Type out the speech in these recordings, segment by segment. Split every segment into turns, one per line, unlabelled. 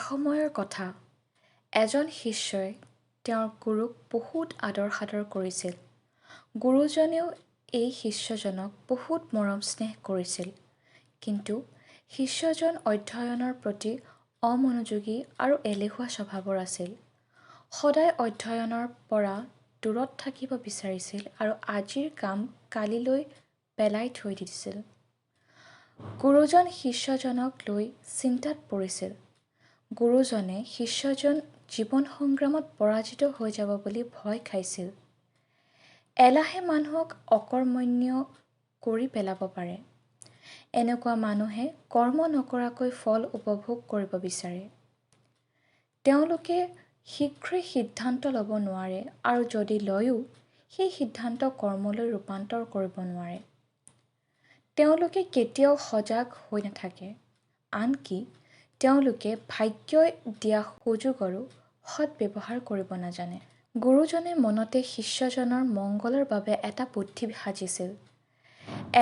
এসময়ৰ কথা এজন শিষ্যই তেওঁৰ গুৰুক বহুত আদৰ সাদৰ কৰিছিল। গুৰুজনেও এই শিষ্যজনক বহুত মৰম স্নেহ কৰিছিল। কিন্তু শিষ্যজন অধ্যয়নৰ প্ৰতি অমনোযোগী আৰু এলেহুৱা স্বভাৱৰ আছিল। সদায় অধ্যয়নৰ পৰা দূৰত থাকিব বিচাৰিছিল আৰু আজিৰ কাম কালিলৈ পেলাই থৈ দিছিল। গুৰুজন শিষ্যজনক লৈ চিন্তাত পৰিছিল। গুৰুজনে শিষ্যজন জীৱন সংগ্ৰামত পৰাজিত হৈ যাব বুলি ভয় খাইছিল। এলাহে মানুহক অকৰ্মণ্য কৰি পেলাব পাৰে। এনেকুৱা মানুহে কৰ্ম নকৰাকৈ ফল উপভোগ কৰিব বিচাৰে। তেওঁলোকে শীঘ্ৰেই সিদ্ধান্ত ল'ব নোৱাৰে আৰু যদি লয়ও সেই সিদ্ধান্ত কৰ্মলৈ ৰূপান্তৰ কৰিব নোৱাৰে। তেওঁলোকে কেতিয়াও সজাগ হৈ নাথাকে। আনকি তেওঁলোকে ভাগ্যই দিয়া সুযোগৰো সৎব্যৱহাৰ কৰিব নাজানে। গুৰুজনে মনতে শিষ্যজনৰ মংগলৰ বাবে এটা বুদ্ধি সাজিছিল।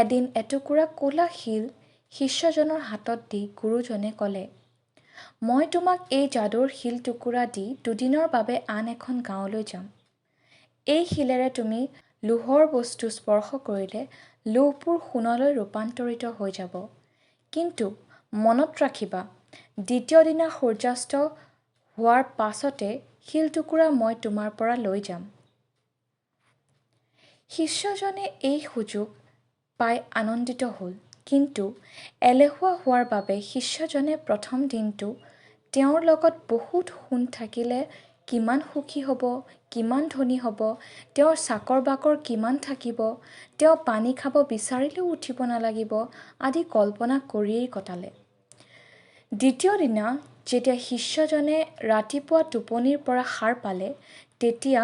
এদিন এটুকুৰা ক'লা শিল শিষ্যজনৰ হাতত দি গুৰুজনে ক'লে, মই তোমাক এই যাদুৰ শিল টুকুৰা দি দুদিনৰ বাবে আন এখন গাঁৱলৈ যাম। এই শিলেৰে তুমি লোহৰ বস্তু স্পৰ্শ কৰিলে লোহবোৰ সোণলৈ ৰূপান্তৰিত হৈ যাব। কিন্তু মনত ৰাখিবা, দ্বিতীয় দিনা সূৰ্যাস্ত হোৱাৰ পাছতে শিল টুকুৰা মই তোমাৰ পৰা লৈ যাম। শিষ্যজনে এই সুযোগ পাই আনন্দিত হ'ল। কিন্তু এলেহুৱা হোৱাৰ বাবে শিষ্যজনে প্ৰথম দিনটো তেওঁৰ লগত বহুত সোণ থাকিলে কিমান সুখী হ'ব, কিমান ধনী হ'ব, তেওঁৰ চাকৰ বাকৰ কিমান থাকিব, তেওঁ পানী খাব বিচাৰিলেও উঠিব নালাগিব আদি কল্পনা কৰিয়েই কটালে। দ্বিতীয় দিনা যেতিয়া শিষ্যজনে ৰাতিপুৱা টোপনিৰ পৰা সাৰ পালে, তেতিয়া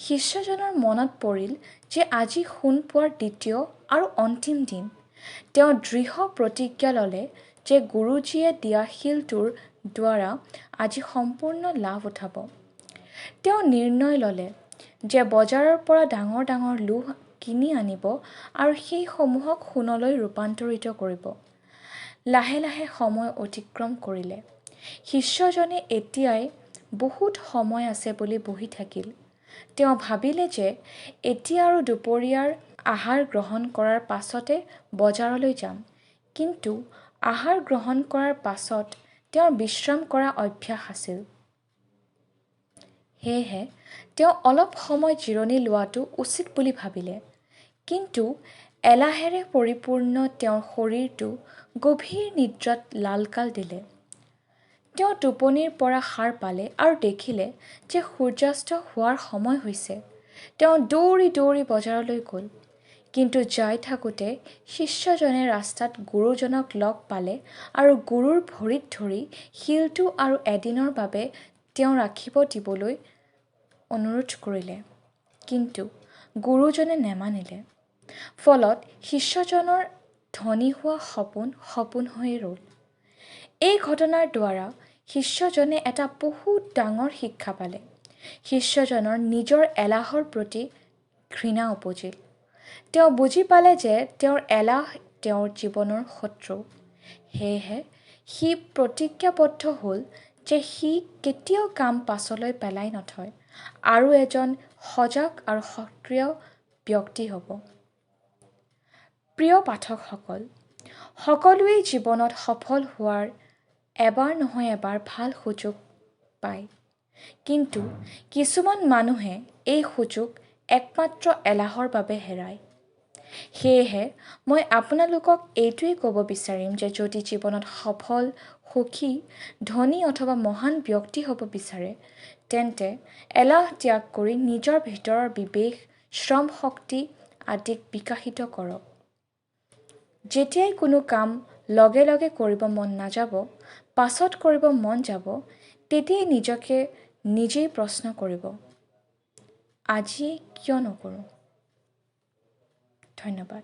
শিষ্যজনৰ মনত পৰিল যে আজি সোণ পোৱাৰ দ্বিতীয় আৰু অন্তিম দিন। তেওঁ দৃঢ় প্ৰতিজ্ঞা ল'লে যে গুৰুজীয়ে দিয়া শিলটোৰ দ্বাৰা আজি সম্পূৰ্ণ লাভ উঠাব। তেওঁ নিৰ্ণয় ল'লে যে বজাৰৰ পৰা ডাঙৰ ডাঙৰ লোহ কিনি আনিব আৰু সেইসমূহক সোণলৈ ৰূপান্তৰিত কৰিব। লাহে লাহে সময় অতিক্ৰম কৰিলে। শিষ্যজনে এতিয়াই বহুত সময় আছে বুলি বহি থাকিল। তেওঁ ভাবিলে যে এতিয়া আৰু দুপৰীয়াৰ আহাৰ গ্ৰহণ কৰাৰ পাছতে বজাৰলৈ যাম। কিন্তু আহাৰ গ্ৰহণ কৰাৰ পাছত তেওঁৰ বিশ্ৰাম কৰা অভ্যাস আছিল। সেয়েহে তেওঁ অলপ সময় জিৰণি লোৱাটো উচিত বুলি ভাবিলে। কিন্তু এলাহেৰে পৰিপূৰ্ণ তেওঁৰ শৰীৰটো গভীৰ নিদ্ৰাত লালকাল দিলে। তেওঁ টোপনিৰ পৰা সাৰ পালে আৰু দেখিলে যে সূৰ্যাস্ত হোৱাৰ সময় হৈছে। তেওঁ দৌৰি দৌৰি বজাৰলৈ গ'ল। কিন্তু যাই থাকোঁতে শিষ্যজনে ৰাস্তাত গুৰুজনক লগ পালে আৰু গুৰুৰ ভৰিত ধৰি শিলটো আৰু এদিনৰ বাবে তেওঁ ৰাখিব দিবলৈ অনুৰোধ কৰিলে। কিন্তু গুৰুজনে নেমানিলে। ফলত শিষ্যজনৰ ধনী হোৱা সপোন সপোন হৈয়ে ৰ'ল। এই ঘটনাৰ দ্বাৰা শিষ্যজনে এটা বহুত ডাঙৰ শিক্ষা পালে। শিষ্যজনৰ নিজৰ এলাহৰ প্ৰতি ঘৃণা উপজিল। তেওঁ বুজি পালে যে তেওঁৰ এলাহ তেওঁৰ জীৱনৰ শত্ৰু। সেয়েহে সি প্ৰতিজ্ঞাবদ্ধ হ'ল যে সি কেতিয়াও কাম পাছলৈ পেলাই নথয় আৰু এজন সজাগ আৰু সক্ৰিয় ব্যক্তি হ'ব। প্ৰিয় পাঠকসকল, সকলোৱেই জীৱনত সফল হোৱাৰ এবাৰ নহয় এবাৰ ভাল সুযোগ পায়। কিন্তু কিছুমান মানুহে এই সুযোগ একমাত্ৰ এলাহৰ বাবে হেৰায়। সেয়েহে মই আপোনালোকক এইটোৱেই ক'ব বিচাৰিম যে যদি জীৱনত সফল, সুখী, ধনী অথবা মহান ব্যক্তি হ'ব বিচাৰে, তেন্তে এলাহ ত্যাগ কৰি নিজৰ ভিতৰৰ বিবেক, শ্ৰম শক্তি আদিক বিকশিত কৰক। যেতিয়াই কোনো কাম লগে লগে কৰিব মন নাযাব, পাছত কৰিব মন যাব, তেতিয়াই নিজকে নিজেই প্ৰশ্ন কৰিব, আজিয়েই কিয় নকৰোঁ? ধন্যবাদ।